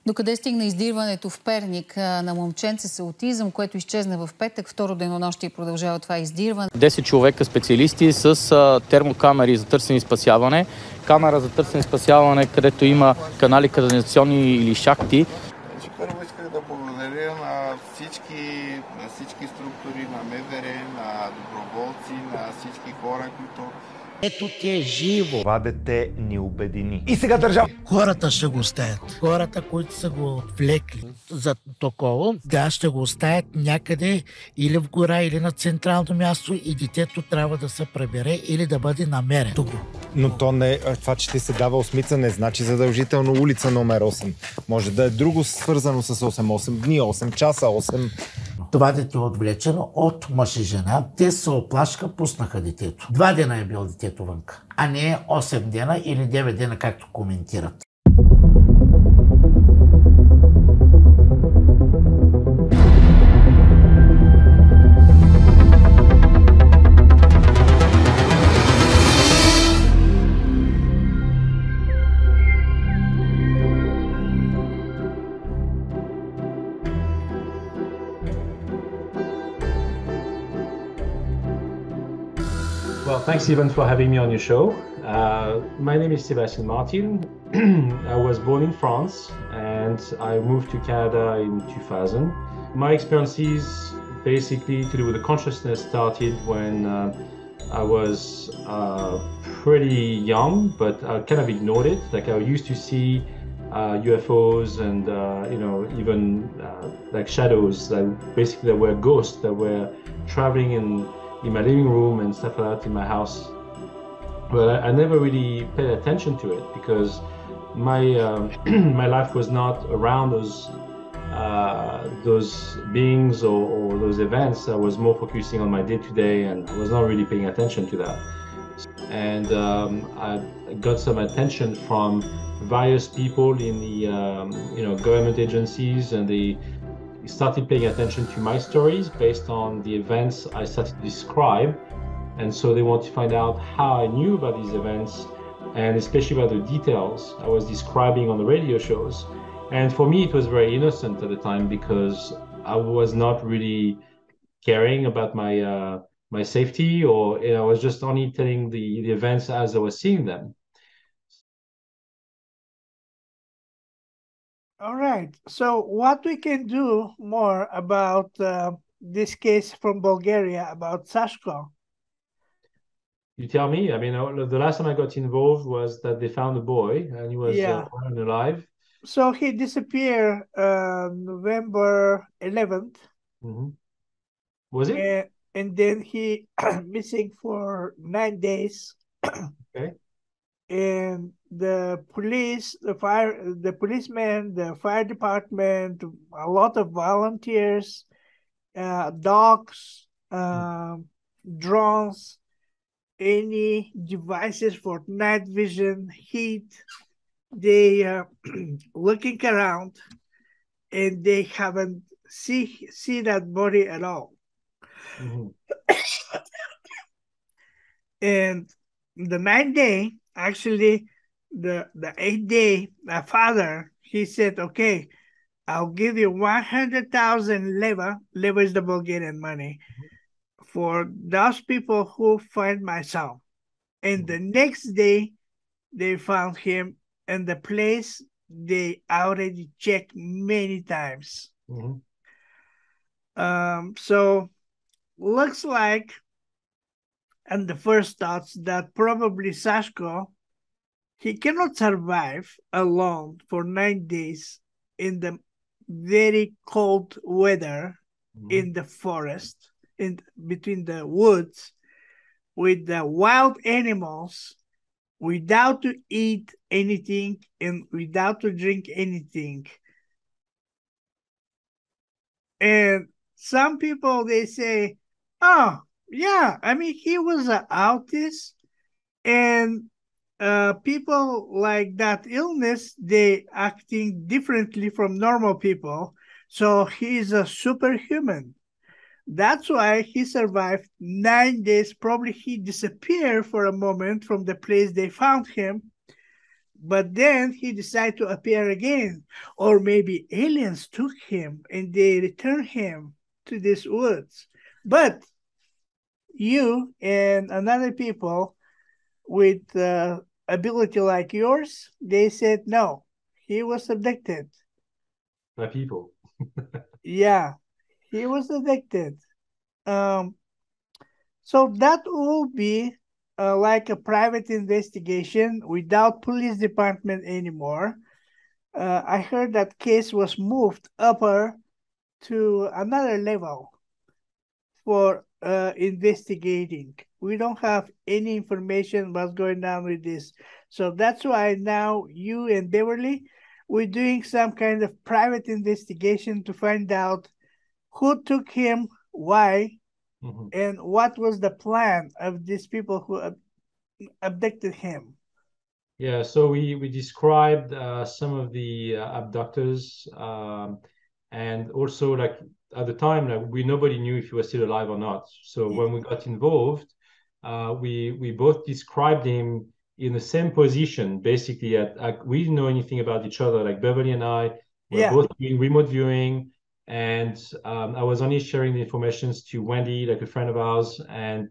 Докъде стигна издирването в Перник на момченце с аутизъм, което изчезна в петък, второ денонощие продължава това издирване. 10 човека специалисти с термокамери за търсене и спасяване, камера за търсене и спасяване, където има канали канализационни или шахти. Първо исках да благодаря на всички структури, на МВР, на доброволци, на всички хора, които... Ето ти е живо. Това дете ни обедини. И сега държава. Хората ще го оставят. Хората, които са го отвлекли за такова, да, ще го оставят някъде или в гора, или на централно място и детето трябва да се пребере или да бъде намерен. Но това, че ти се дава осмица, не значи задължително улица номер 8. Може да е друго свързано с 8 дни, 8 часа, 8... Това дете е отвлечено от мъж и жена. Те се оплашка, пуснаха детето. 2 дена е бил детето вънка, а не 8 дена или 9 дена, както коментират. Well, thanks, Stephen, for having me on your show. My name is Sebastien Martin. I was born in France and I moved to Canada in 2000. My experiences basically to do with the consciousness started when I was pretty young, but I kind of ignored it. Like I used to see UFOs and even like shadows. Like basically, there were ghosts that were traveling in my living room and stuff like that in my house. But I never really paid attention to it because my my life was not around those beings or those events. I was more focusing on my day-to-day and I was not really paying attention to that. And I got some attention from various people in the government agencies, and they started paying attention to my stories based on the events I started to describe, and so they wanted to find out how I knew about these events and especially about the details I was describing on the radio shows. And for me it was very innocent at the time because I was not really caring about my safety, or I was just only telling the events as I was seeing them. All right. So what we can do more about this case from Bulgaria about Sashko? You tell me. I mean, the last time I got involved was that they found a boy and he was alive. So he disappeared November 11th. Mm-hmm. Was it? And then he missing for 9 days. Okay. And the police, the policemen, the fire department, a lot of volunteers, dogs, drones, any devices for night vision, heat, they looking around and they haven't see that body at all. Mm-hmm. And the 9th day, actually, the 8th day, my father, he said, okay, I'll give you 100,000 leva. Leva is the Bulgarian money for those people who find my son. And the next day, they found him in the place they already checked many times. Mm-hmm. So looks like, and the first thoughts that probably Sashko, he cannot survive alone for 9 days in the very cold weather, in the forest, in between the woods, with the wild animals, without to eat anything and without to drink anything. And some people, they say, oh, yeah, I mean, he was an autist, and people like that illness, they acting differently from normal people. So he's a superhuman. That's why he survived 9 days. Probably he disappeared for a moment from the place they found him. But then he decided to appear again. Or maybe aliens took him and they returned him to these woods. But you and another people with ability like yours, they said no, he was abducted. By people. Yeah, he was abducted. So that will be like a private investigation without police department anymore. I heard that case was moved upper to another level for investigating. We don't have any information what's going on with this. So that's why now you and Beverly, we're doing some kind of private investigation to find out who took him, why, and what was the plan of these people who abducted him. Yeah, so we described some of the abductors, and also like at the time, like nobody knew if he was still alive or not. So when we got involved, we both described him in the same position, basically. We didn't know anything about each other. Like Beverly and I were both doing remote viewing, and I was only sharing the information to Wendy, like a friend of ours, and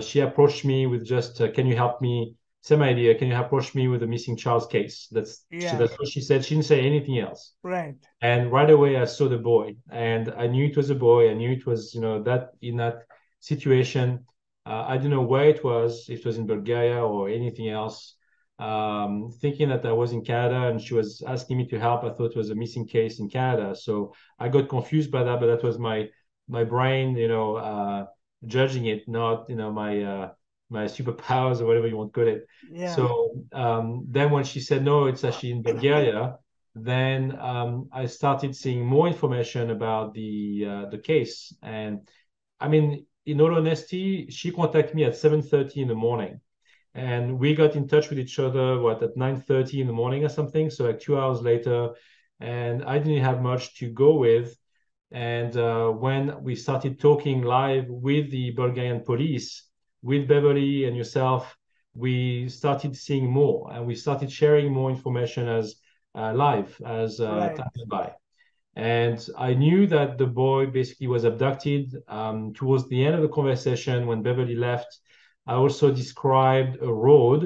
she approached me with just, can you help me? Same idea. Can you approach me with the missing child's case? That's what she said. She didn't say anything else. Right. And right away I saw the boy, and I knew it was a boy. I knew it was, that in that situation. I didn't know where it was. If it was in Bulgaria or anything else. Thinking that I was in Canada and she was asking me to help, I thought it was a missing case in Canada. So I got confused by that, but that was my brain, judging it, not, my superpowers or whatever you want to call it. Yeah. So then when she said, no, it's actually in Bulgaria, then I started seeing more information about the case. And I mean, in all honesty, she contacted me at 7:30 in the morning. And we got in touch with each other, at 9:30 in the morning or something. So like 2 hours later, and I didn't have much to go with. And when we started talking live with the Bulgarian police, with Beverly and yourself, we started seeing more, and we started sharing more information as live as time went by. And I knew that the boy basically was abducted. Towards the end of the conversation, when Beverly left, I also described a road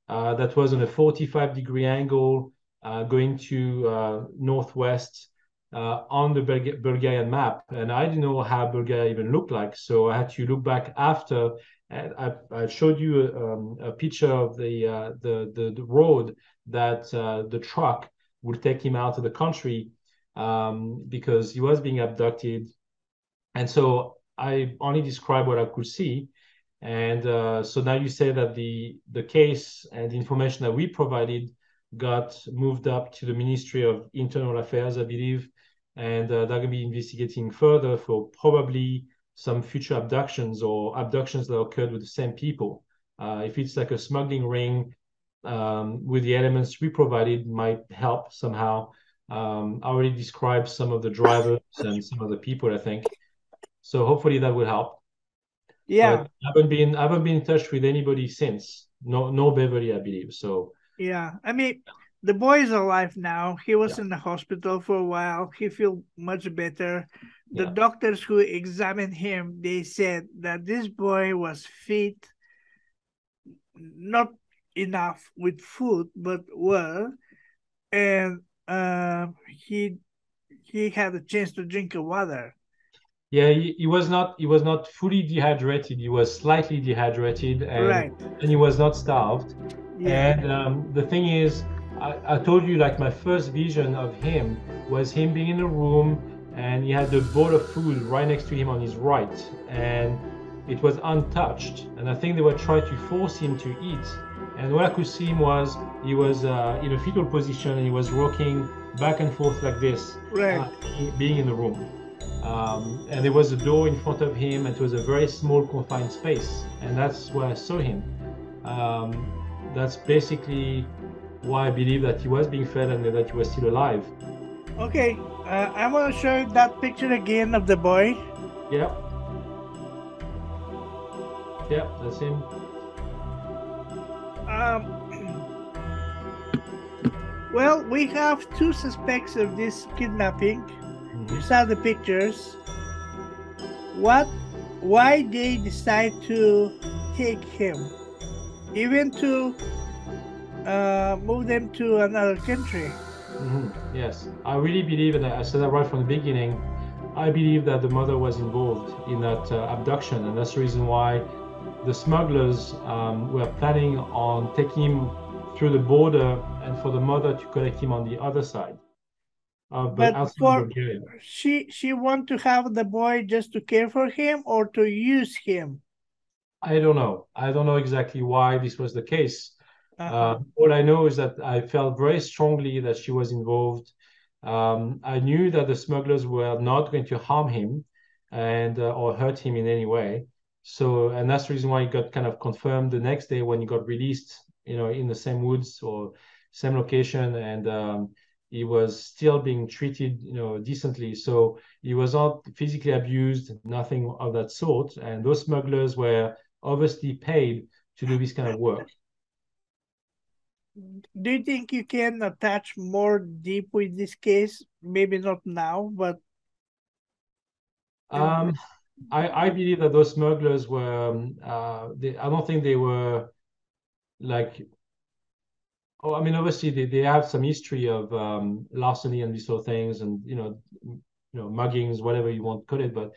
that was on a 45-degree angle going to northwest on the Bulgarian map. And I didn't know how Bulgaria even looked like. So I had to look back after. And I showed you a picture of the road that the truck would take him out of the country because he was being abducted. And so I only described what I could see. And so now you say that the case and the information that we provided got moved up to the Ministry of Internal Affairs, I believe, and they're going to be investigating further for probably some future abductions or abductions that occurred with the same people. If it's like a smuggling ring with the elements we provided, might help somehow. I already described some of the drivers and some of the people, I think. So hopefully that will help. Yeah. But I haven't been in touch with anybody since. No Beverly, I believe. So yeah, I mean, the boy is alive now. He was in the hospital for a while. He feels much better. The doctors who examined him, they said that this boy was fed not enough with food, but well, and he had a chance to drink water. Yeah, he was not fully dehydrated. He was slightly dehydrated, and he was not starved. Yeah. And the thing is, I told you, like, my first vision of him was him being in a room, and he had a bowl of food right next to him on his right, and it was untouched. And I think they were trying to force him to eat. And what I could see him was he was in a fetal position, and he was rocking back and forth like this, being in the room. And there was a door in front of him, and it was a very small confined space, and that's where I saw him. That's basically why I believe that he was being fed and that he was still alive. Okay, I'm going to show you that picture again of the boy. Yeah. Yeah, that's him. Well, we have two suspects of this kidnapping. You saw the pictures. Why they decide to take him, even to move them to another country? Yes, I really believe, and I said that right from the beginning, I believe that the mother was involved in that abduction, and that's the reason why the smugglers were planning on taking him through the border and for the mother to collect him on the other side. But outside Bulgaria. She want to have the boy just to care for him or to use him? I don't know. I don't know exactly why this was the case. All I know is that I felt very strongly that she was involved. I knew that the smugglers were not going to harm him and or hurt him in any way. So, and that's the reason why he got kind of confirmed the next day when he got released, in the same woods or same location, and he was still being treated, decently. So he was not physically abused, nothing of that sort. And those smugglers were obviously paid to do this kind of work. Do you think you can attach more deep with this case? Maybe not now, but I believe that those smugglers were. I don't think they were like. Oh, I mean, obviously they have some history of larceny and these sort of things, and muggings, whatever you want to call it. But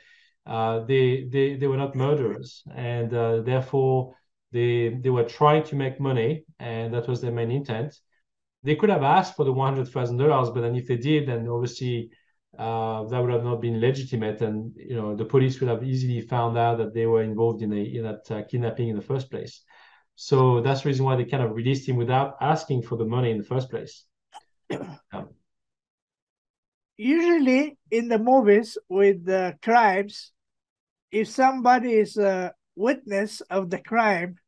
they were not murderers, and therefore. They were trying to make money, and that was their main intent. They could have asked for the $100,000, but then if they did, then obviously that would have not been legitimate, and the police would have easily found out that they were involved in that kidnapping in the first place. So that's the reason why they kind of released him without asking for the money in the first place. Usually in the movies with the crimes, if somebody is a witness of the crime,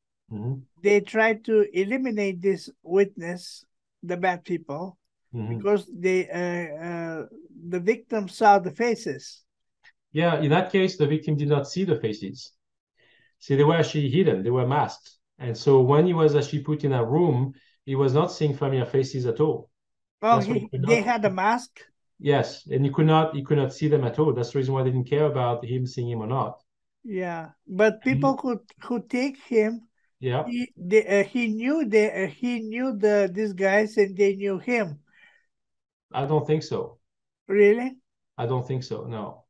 they try to eliminate this witness, the bad people, because the victim saw the faces. Yeah, in that case, the victim did not see the faces. See, they were actually hidden, they were masked. And so when he was actually put in a room, he was not seeing familiar faces at all. Oh, they had a mask? Yes, and he could not see them at all. That's the reason why they didn't care about him seeing him or not. Yeah, but people could take him. Yeah, he knew these guys, and they knew him. I don't think so. Really? I don't think so. No.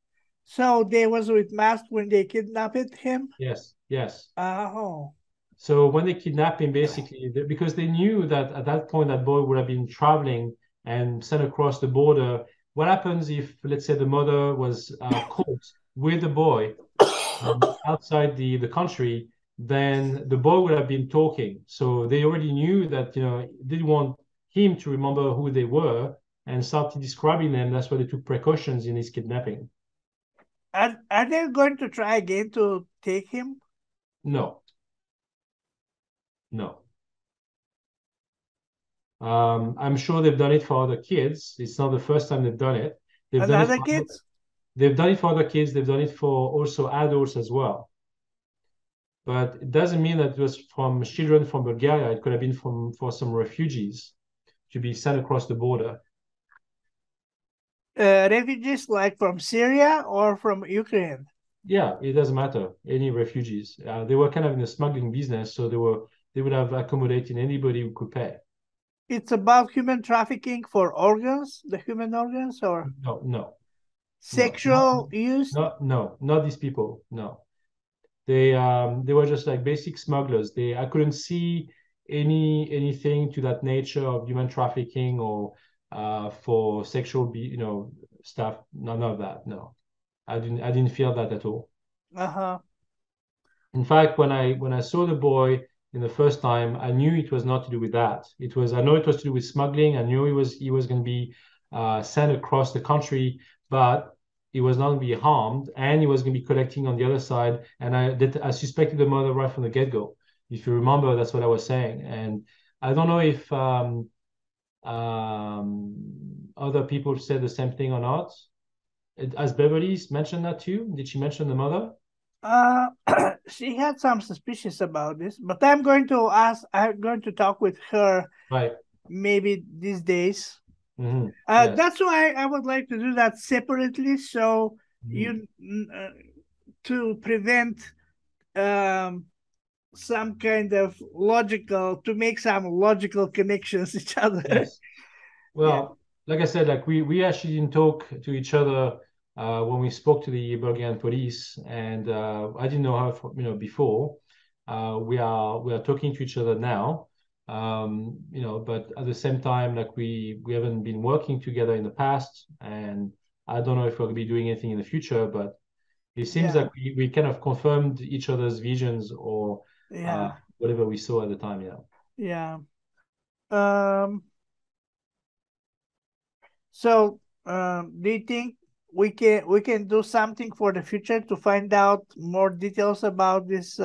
So they was with mask when they kidnapped him? Yes. Yes. Oh. So when they kidnapped him, basically, because they knew that at that point that boy would have been traveling and sent across the border. What happens if, let's say, the mother was caught with the boy outside the country? Then the boy would have been talking. So they already knew that, they didn't want him to remember who they were and started describing them. That's why they took precautions in his kidnapping. Are they going to try again to take him? No. No. I'm sure they've done it for other kids. It's not the first time they've done it. They've done other kids? They've done it for other kids. They've done it for also adults as well. But it doesn't mean that it was from children from Bulgaria. It could have been for some refugees to be sent across the border. Refugees like from Syria or from Ukraine? Yeah, it doesn't matter. Any refugees. They were kind of in the smuggling business, so they would have accommodated anybody who could pay. It's about human trafficking for organs, the human organs, or no. Sexual use? No, not these people. No. They were just like basic smugglers. I couldn't see anything to that nature of human trafficking or for sexual stuff. None of that. No, I didn't feel that at all. In fact, when I saw the boy in the first time, I knew it was not to do with that. I know it was to do with smuggling. I knew he was going to be sent across the country, but he was not going to be harmed, and he was going to be collecting on the other side. And I suspected the mother right from the get-go. If you remember, that's what I was saying. And I don't know if other people said the same thing or not. Has Beverly mentioned that too? Did she mention the mother? She had some suspicions about this, but I'm going to talk with her. Right. maybe these days. Mm-hmm. Yes. That's why I would like to do that separately, so to prevent some kind of to make some logical connections with each other. Yes. Well, like I said, like we actually didn't talk to each other when we spoke to the Bulgarian police, and I didn't know her, before. We are talking to each other now. But at the same time, like we haven't been working together in the past, and I don't know if we'll be doing anything in the future, but it seems like we kind of confirmed each other's visions or whatever we saw at the time. So do you think we can do something for the future to find out more details about this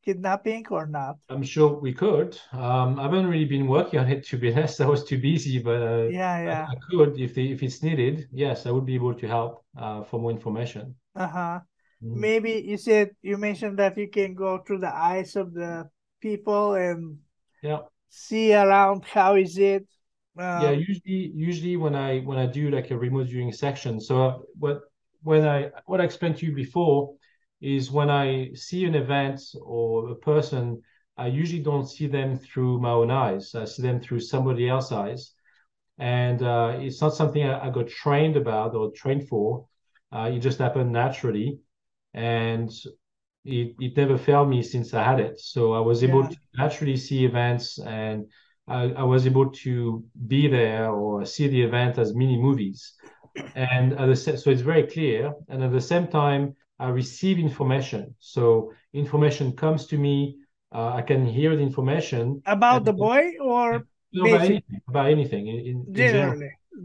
kidnapping or not? I'm sure we could. I haven't really been working on it, to be honest. I was too busy, but I could if it's needed. Yes, I would be able to help for more information. Maybe you mentioned that you can go through the eyes of the people and see around how is it. Usually when I do like a remote viewing section. So what I explained to you before is when I see an event or a person, I usually don't see them through my own eyes. I see them through somebody else's eyes. And it's not something I got trained about or trained for. It just happened naturally. And it never failed me since I had it. So I was able to naturally see events, and I was able to be there or see the event as mini movies. And so it's very clear. And at the same time, I receive information. So information comes to me. I can hear the information. About the boy or about anything in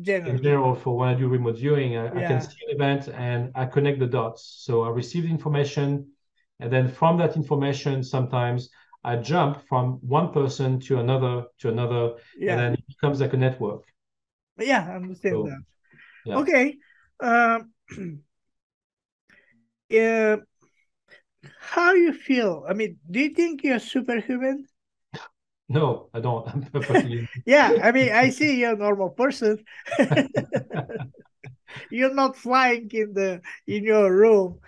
general, for when I do remote viewing, I can see an event and I connect the dots. So I receive the information, and then from that information, sometimes I jump from one person to another, and then it becomes like a network. Yeah, I understand that. Yeah. Okay. How you feel? I mean, do you think you're superhuman? No, I don't. I'm perfectly... I mean, I see you're a normal person. You're not flying in your room.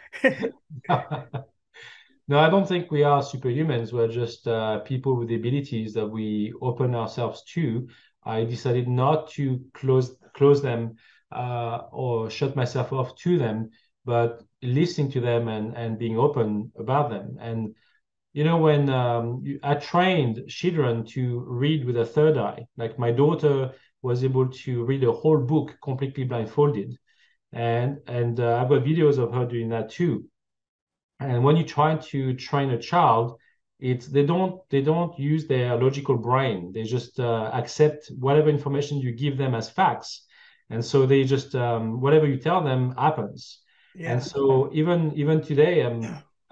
No, I don't think we are superhumans. We're just people with the abilities that we open ourselves to. I decided not to close them or shut myself off to them, but listening to them and being open about them. And when I trained children to read with a third eye, like my daughter was able to read a whole book completely blindfolded, and I've got videos of her doing that too. And when you try to train a child, they don't use their logical brain. They just accept whatever information you give them as facts, and so they just whatever you tell them happens. And so even today,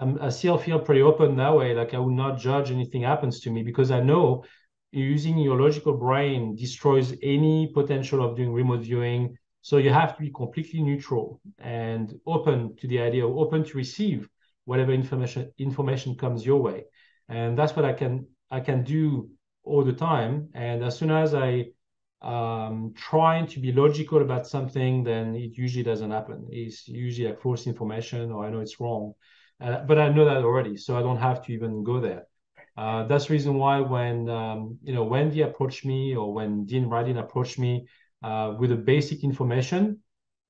I still feel pretty open that way. Like I will not judge anything happens to me, because I know using your logical brain destroys any potential of doing remote viewing. So you have to be completely neutral and open to the idea, open to receive whatever information comes your way. And that's what I can do all the time. And as soon as I trying to be logical about something, then it usually doesn't happen. It's usually like false information, or I know it's wrong. But I know that already, so I don't have to even go there. That's the reason why when Wendy approached me, or when Dean Radin approached me with the basic information,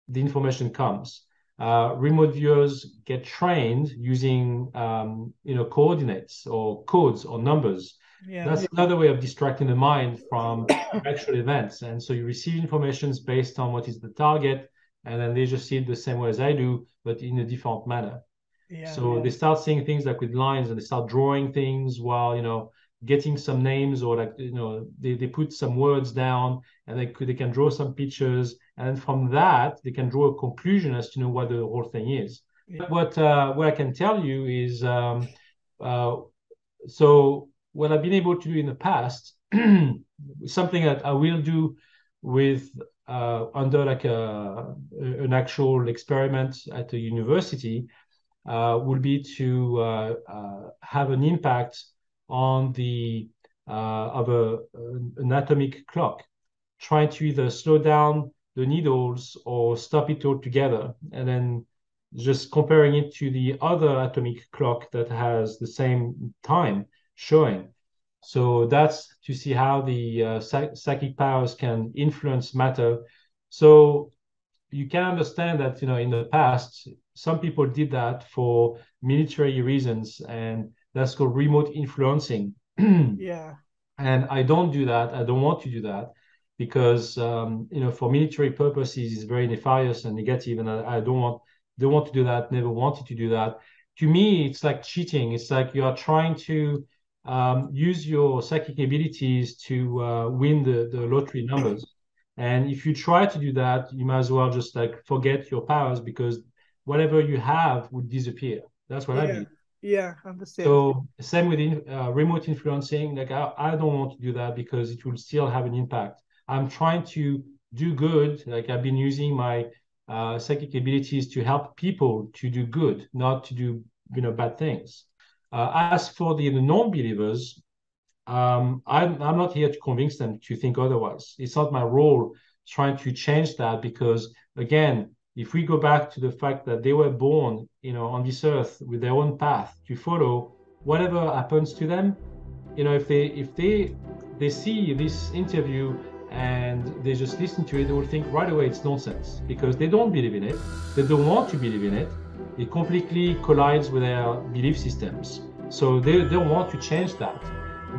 the information comes. Remote viewers get trained using coordinates or codes or numbers. That's another way of distracting the mind from actual events. And so you receive information based on what is the target, and then they just see it the same way as I do, but in a different manner. They start seeing things like with lines, and they start drawing things while getting some names, or they put some words down, and they can draw some pictures, and from that they can draw a conclusion as to what the whole thing is. What I can tell you is so what I've been able to do in the past, something that I will do with under like an actual experiment at a university, would be to have an impact on the of an atomic clock, trying to either slow down the needles or stop it altogether, and then just comparing it to the other atomic clock that has the same time showing. So that's to see how the psychic powers can influence matter. So you can understand that, in the past, some people did that for military reasons, and that's called remote influencing. Yeah. And I don't do that. I don't want to do that because, for military purposes, it's very nefarious and negative, and I don't want to do that, never wanted to do that. To me, it's like cheating. It's like you are trying to use your psychic abilities to win the lottery numbers. And if you try to do that, you might as well just forget your powers, because whatever you have would disappear. That's what I believe. Yeah, understand. So same with remote influencing. I don't want to do that because it will still have an impact. I'm trying to do good. I've been using my psychic abilities to help people to do good, not to do bad things. As for the non-believers, I'm not here to convince them to think otherwise. It's not my role trying to change that, because again, if we go back to the fact that they were born, on this earth with their own path to follow, whatever happens to them, if they see this interview and they just listen to it, they will think right away it's nonsense, because they don't believe in it. They don't want to believe in it. It completely collides with their belief systems. So they don't want to change that.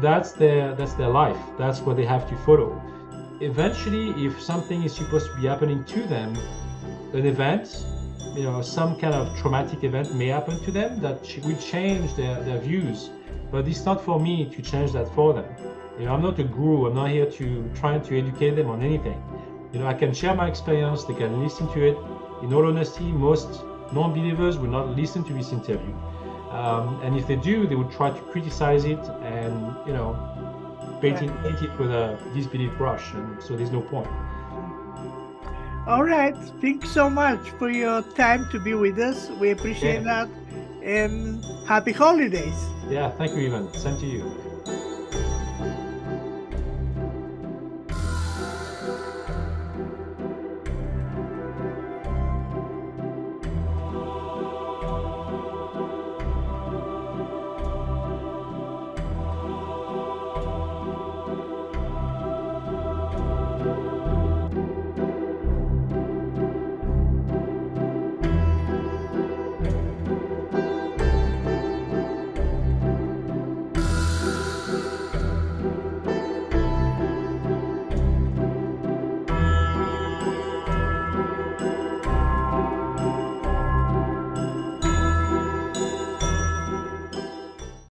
That's their life. That's what they have to follow. Eventually, if something is supposed to be happening to them, an event, some kind of traumatic event may happen to them that will change their views. But it's not for me to change that for them. I'm not a guru. I'm not here to try to educate them on anything. I can share my experience. They can listen to it. In all honesty, most non-believers will not listen to this interview. And if they do, they would try to criticize it and, paint it with a disbelief brush. And so there's no point. All right. Thanks so much for your time to be with us. We appreciate that. And happy holidays. Yeah, thank you, Ivan. Same to you.